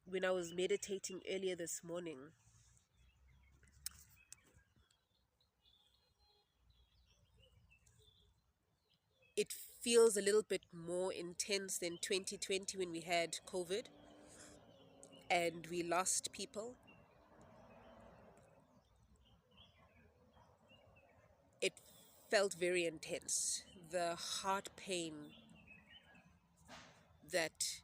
when I was meditating earlier this morning, it feels a little bit more intense than 2020 when we had COVID and we lost people. It felt very intense. The heart pain that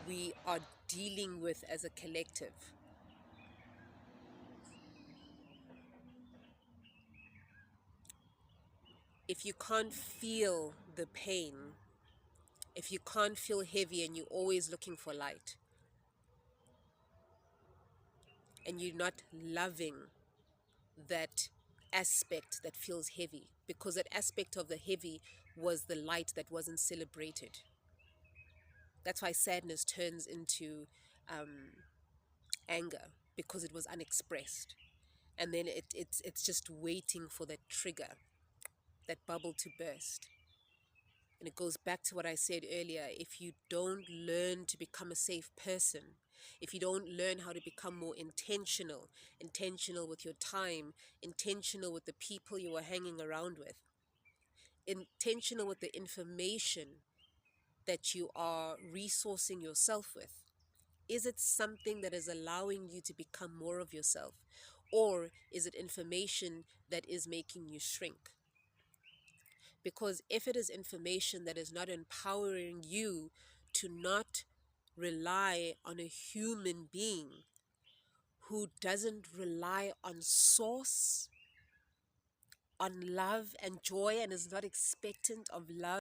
we are dealing with as a collective. If you can't feel the pain, if you can't feel heavy and you're always looking for light, and you're not loving that aspect that feels heavy, because that aspect of the heavy was the light that wasn't celebrated. That's why sadness turns into anger, because it was unexpressed. And then it's just waiting for that trigger, that bubble to burst. And it goes back to what I said earlier. If you don't learn to become a safe person, if you don't learn how to become more intentional with your time, intentional with the people you are hanging around with, intentional with the information that you are resourcing yourself with, is it something that is allowing you to become more of yourself? Or is it information that is making you shrink? Because if it is information that is not empowering you to not rely on a human being who doesn't rely on source, on love and joy, and is not expectant of love